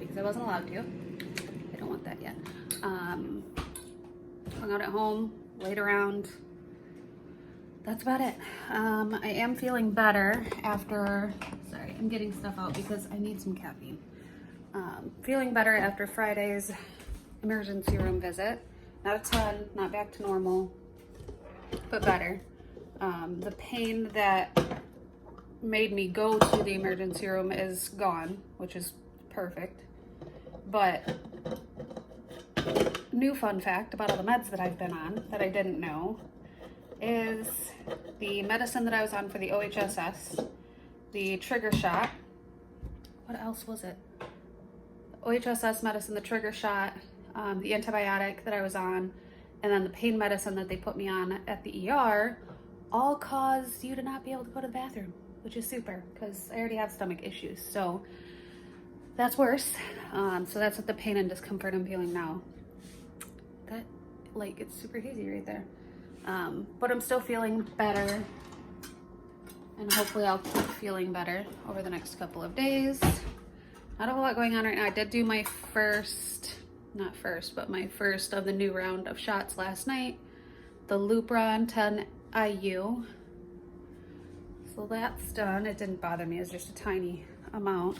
because I wasn't allowed to. I don't want that yet. Hung out at home, laid around. That's about it. I am feeling better after, sorry, I'm getting stuff out because I need some caffeine. Feeling better after Friday's emergency room visit. Not a ton, not back to normal, but better. The pain that made me go to the emergency room is gone, which is perfect. But new fun fact about all the meds that I've been on that I didn't know is the medicine that I was on for the OHSS, the trigger shot. What else was it? OHSS medicine, the trigger shot, the antibiotic that I was on, and then the pain medicine that they put me on at the ER all cause you to not be able to go to the bathroom, which is super because I already have stomach issues. So that's worse. So that's what the pain and discomfort I'm feeling now. That, like, it's super easy right there. But I'm still feeling better, and hopefully I'll keep feeling better over the next couple of days. Not a whole lot going on right now. I did do my my first of the new round of shots last night. The Lupron 10 IU. So that's done. It didn't bother me. It's just a tiny amount.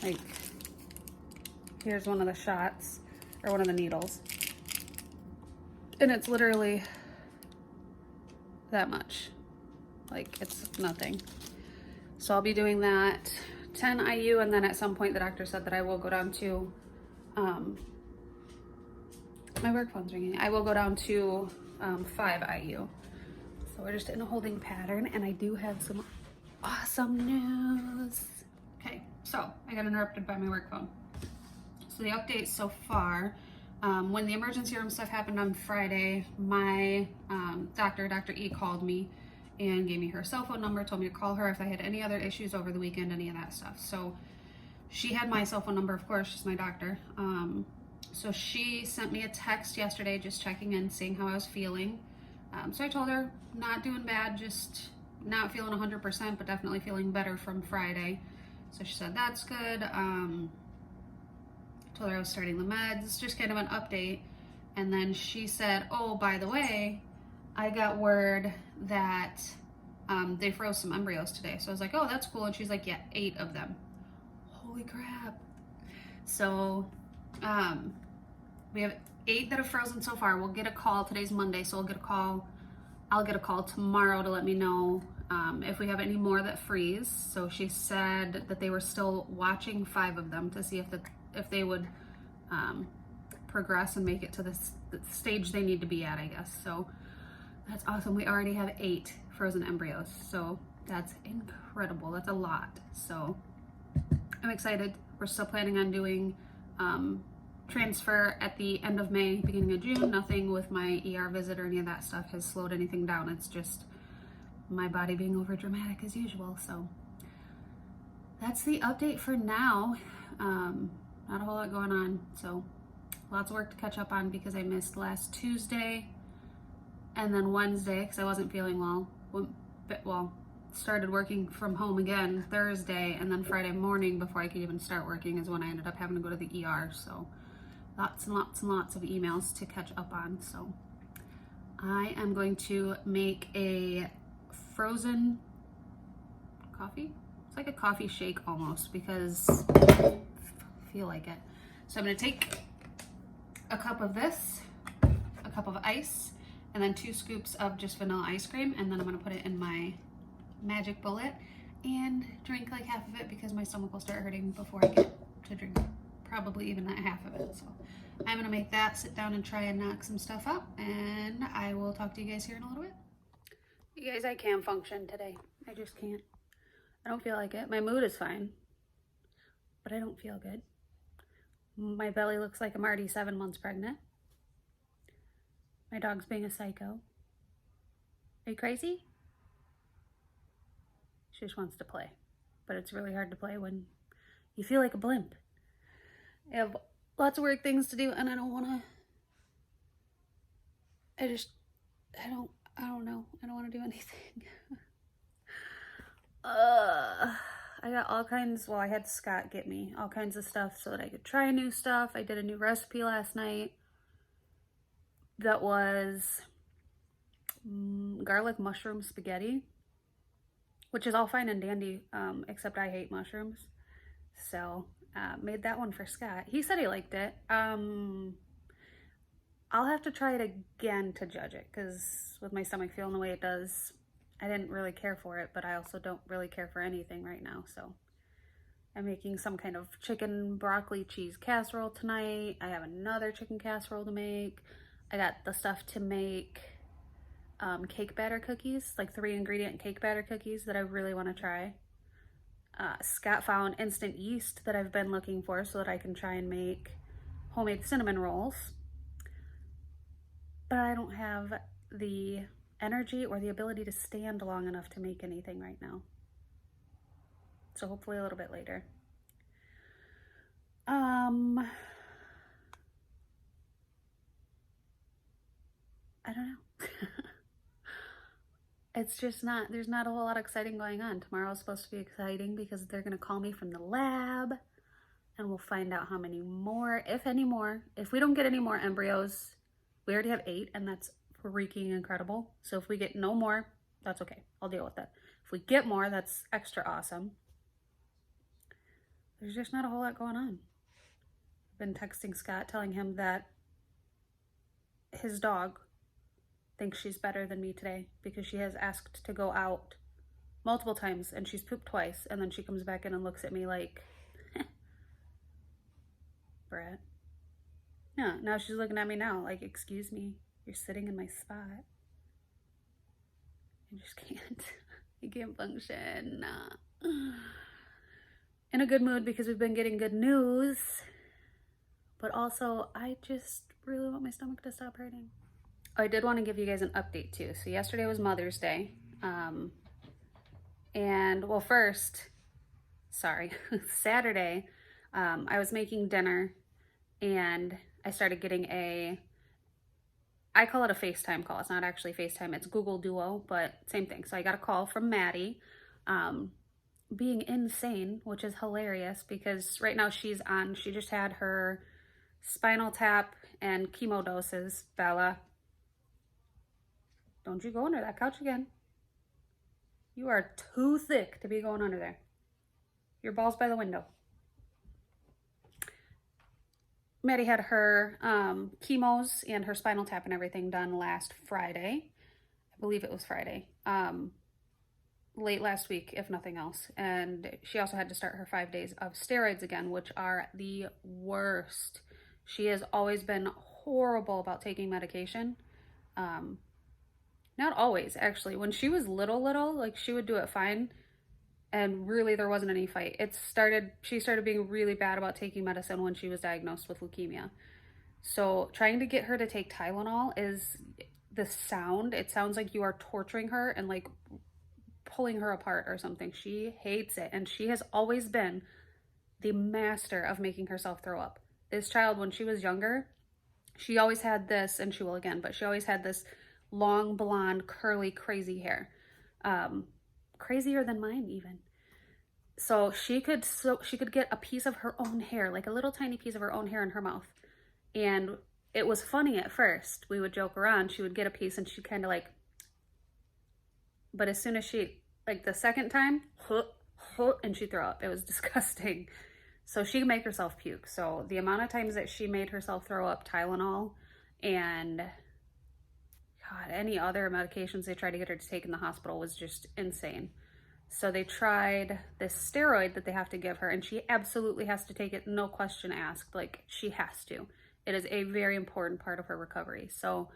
Like, here's one of the shots, or one of the needles. And it's literally that much. Like, it's nothing. So I'll be doing that 10 IU, and then at some point the doctor said that I will go down to, my work phone's ringing. I will go down to 5 IU. So we're just in a holding pattern, and I do have some awesome news. Okay, so I got interrupted by my work phone. So the update so far, when the emergency room stuff happened on Friday, my Dr. E called me and gave me her cell phone number, told me to call her if I had any other issues over the weekend, any of that stuff. So she had my cell phone number, of course, she's my doctor. So she sent me a text yesterday just checking in, seeing how I was feeling. So I told her, not doing bad, just not feeling 100%, but definitely feeling better from Friday. So she said, that's good. Told her I was starting the meds, just kind of an update. And then she said, oh, by the way, I got word that they froze some embryos today. So I was like, oh, that's cool. And she's like, yeah, 8 of them. Holy crap. So we have 8 that have frozen so far. We'll get a call. Today's Monday, so I'll get a call tomorrow to let me know if we have any more that freeze. So she said that they were still watching 5 of them to see if they would progress and make it to the stage they need to be at, I guess. So that's awesome. We already have 8 frozen embryos, so that's incredible. That's a lot. So I'm excited. We're still planning on doing transfer at the end of May, beginning of June. Nothing with my ER visit or any of that stuff has slowed anything down. It's just my body being over dramatic as usual. So that's the update for now. Not a whole lot going on. So lots of work to catch up on because I missed last Tuesday and then Wednesday because I wasn't feeling well. Started working from home again Thursday, and then Friday morning before I could even start working is when I ended up having to go to the ER. So lots and lots and lots of emails to catch up on. So I am going to make a frozen coffee. It's like a coffee shake almost because I feel like it. So I'm going to take a cup of this, a cup of ice, and then 2 scoops of just vanilla ice cream, and then I'm going to put it in my magic bullet and drink like half of it because my stomach will start hurting before I get to drink probably even that half of it. So I'm gonna make that, sit down and try and knock some stuff up, and I will talk to you guys here in a little bit. You guys, I can't function today. I just can't. I don't feel like it. My mood is fine, but I don't feel good. My belly looks like I'm already 7 months pregnant. My dog's being a psycho. Are you crazy? She just wants to play, but it's really hard to play when you feel like a blimp. I have lots of work things to do, and I don't want to. I don't know. I don't want to do anything. I got all kinds, well, I had Scott get me all kinds of stuff so that I could try new stuff. I did a new recipe last night that was garlic mushroom spaghetti, which is all fine and dandy, except I hate mushrooms. So made that one for Scott. He said he liked it. I'll have to try it again to judge it, because with my stomach feeling the way it does, I didn't really care for it, but I also don't really care for anything right now. So I'm making some kind of chicken broccoli cheese casserole tonight. I have another chicken casserole to make. I got the stuff to make cake batter cookies, like 3-ingredient cake batter cookies that I really want to try. Scott found instant yeast that I've been looking for so that I can try and make homemade cinnamon rolls. But I don't have the energy or the ability to stand long enough to make anything right now. So hopefully a little bit later. I don't know. It's just not, there's not a whole lot exciting going on. Tomorrow's supposed to be exciting because they're going to call me from the lab and we'll find out how many more, if any more. If we don't get any more embryos, we already have 8 and that's freaking incredible. So if we get no more, that's okay. I'll deal with that. If we get more, that's extra awesome. There's just not a whole lot going on. I've been texting Scott telling him that his dog thinks she's better than me today because she has asked to go out multiple times and she's pooped twice, and then she comes back in and looks at me like, Brett. No, now she's looking at me now like, excuse me, you're sitting in my spot. I just can't. I can't function. In a good mood because we've been getting good news, but also I just really want my stomach to stop hurting. I did want to give you guys an update too. So yesterday was Mother's Day. And well, Saturday, I was making dinner and I started getting I call it a FaceTime call. It's not actually FaceTime, it's Google Duo, but same thing. So I got a call from Maddie, being insane, which is hilarious because right now she just had her spinal tap and chemo doses. Bella, don't you go under that couch again. You are too thick to be going under there. Your ball's by the window. Maddie had her chemos and her spinal tap and everything done last Friday. I believe it was Friday. Late last week, if nothing else. And she also had to start her 5 days of steroids again, which are the worst. She has always been horrible about taking medication. Not always, actually. When she was little, like she would do it fine. And really there wasn't any fight. She started being really bad about taking medicine when she was diagnosed with leukemia. So trying to get her to take Tylenol is the sound. It sounds like you are torturing her and like pulling her apart or something. She hates it. And she has always been the master of making herself throw up. This child, when she was younger, she always had this, and she will again, but she always had this long, blonde, curly, crazy hair. Crazier than mine even. So she could get a piece of her own hair, like a little tiny piece of her own hair in her mouth. And it was funny at first. We would joke around. She would get a piece and she'd kind of like, but as soon as she, like the second time, and she'd throw up. It was disgusting. So she could make herself puke. So the amount of times that she made herself throw up Tylenol and God, any other medications they tried to get her to take in the hospital was just insane. So they tried this steroid that they have to give her, and she absolutely has to take it, no question asked. Like, she has to. It is a very important part of her recovery. So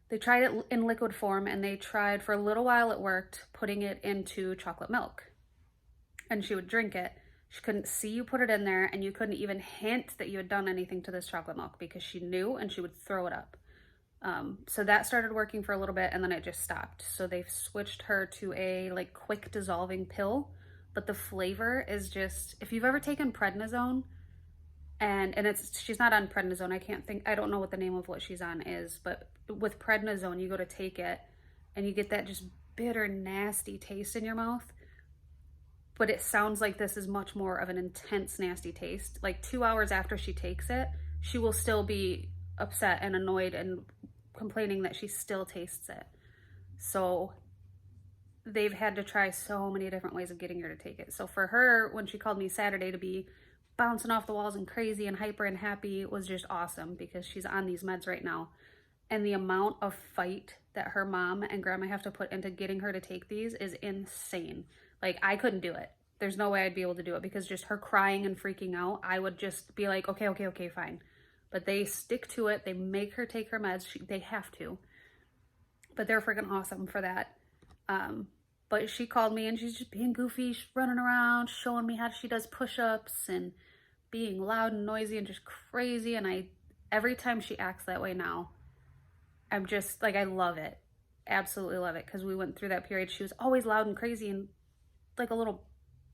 they tried it in liquid form, and they tried, for a little while it worked, putting it into chocolate milk. And she would drink it. She couldn't see you put it in there, and you couldn't even hint that you had done anything to this chocolate milk because she knew and she would throw it up. So that started working for a little bit and then it just stopped. So they've switched her to a like quick dissolving pill, but the flavor is just, if you've ever taken prednisone and she's not on prednisone. I don't know what the name of what she's on is, but with prednisone, you go to take it and you get that just bitter, nasty taste in your mouth. but it sounds like this is much more of an intense, nasty taste. Like 2 hours after she takes it, she will still be upset and annoyed and complaining that she still tastes it. So they've had to try so many different ways of getting her to take it. So for her, when she called me Saturday to be bouncing off the walls and crazy and hyper and happy, was just awesome because she's on these meds right now. And the amount of fight that her mom and grandma have to put into getting her to take these is insane. Like, I couldn't do it. There's no way I'd be able to do it because just her crying and freaking out, I would just be like, okay, fine. But they stick to it. They make her take her meds. They have to. But they're freaking awesome for that. But she called me and she's just being goofy. She's running around, showing me how she does push-ups and being loud and noisy and just crazy. And every time she acts that way now, I'm just like, I love it. Absolutely love it. Because we went through that period. She was always loud and crazy and like a little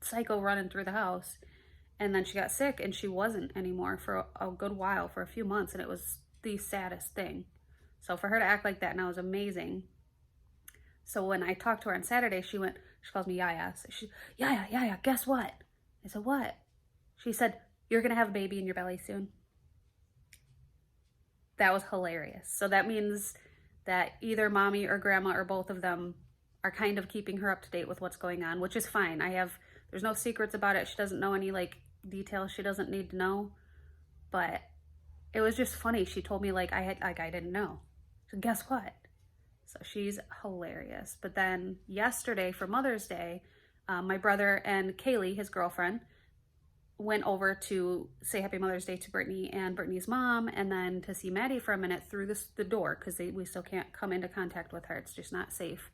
psycho running through the house. And then she got sick and she wasn't anymore for a good while, for a few months. And it was the saddest thing. So for her to act like that now is amazing. So when I talked to her on Saturday, she calls me Yaya. So Yaya, guess what? I said, what? She said, you're going to have a baby in your belly soon. That was hilarious. So that means that either mommy or grandma or both of them are kind of keeping her up to date with what's going on, which is fine. There's no secrets about it. She doesn't know any like details she doesn't need to know. But it was just funny. She told me I didn't know. So guess what? So she's hilarious. But then yesterday for Mother's Day, my brother and Kaylee, his girlfriend, went over to say Happy Mother's Day to Brittany and Brittany's mom, and then to see Maddie for a minute through the door because we still can't come into contact with her. It's just not safe.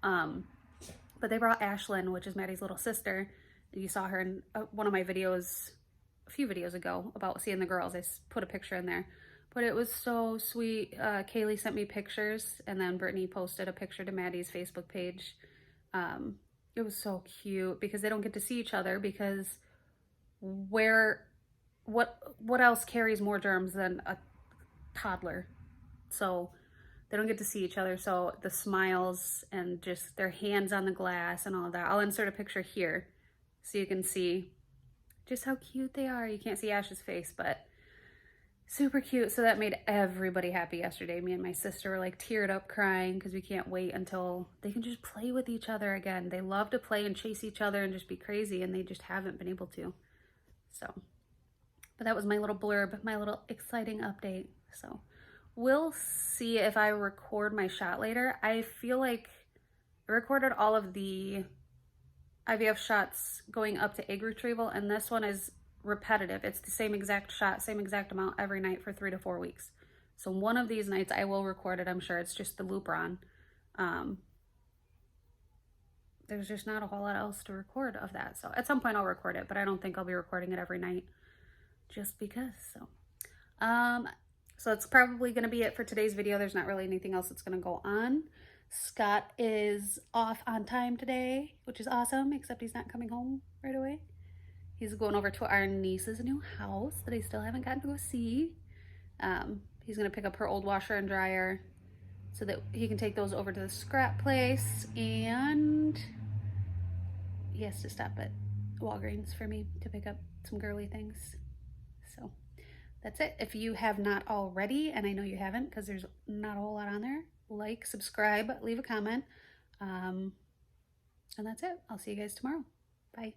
But they brought Ashlyn, which is Maddie's little sister. You saw her in one of my videos a few videos ago about seeing the girls. I put a picture in there. But it was so sweet. Kaylee sent me pictures, and then Brittany posted a picture to Maddie's Facebook page. It was so cute because they don't get to see each other because what else carries more germs than a toddler? So they don't get to see each other. So the smiles and just their hands on the glass and all that. I'll insert a picture here so you can see just how cute they are. You can't see Ash's face, but super cute. So that made everybody happy yesterday. Me and my sister were like teared up crying because we can't wait until they can just play with each other again. They love to play and chase each other and just be crazy, and they just haven't been able to. So, but that was my little blurb, my little exciting update. So we'll see if I record my shot later. I feel like I recorded all of the IVF shots going up to egg retrieval, and this one is repetitive. It's the same exact shot, same exact amount every night for 3 to 4 weeks. So one of these nights I will record it. I'm sure it's just the Lupron. There's just not a whole lot else to record of that. So at some point I'll record it, but I don't think I'll be recording it every night just because. So that's probably going to be it for today's video. There's not really anything else that's going to go on. Scott is off on time today, which is awesome, except he's not coming home right away. He's going over to our niece's new house that I still haven't gotten to go see. He's going to pick up her old washer and dryer so that he can take those over to the scrap place, and he has to stop at Walgreens for me to pick up some girly things. So that's it. If you have not already, and I know you haven't because there's not a whole lot on there, like, subscribe, leave a comment, and that's it. I'll see you guys tomorrow. Bye.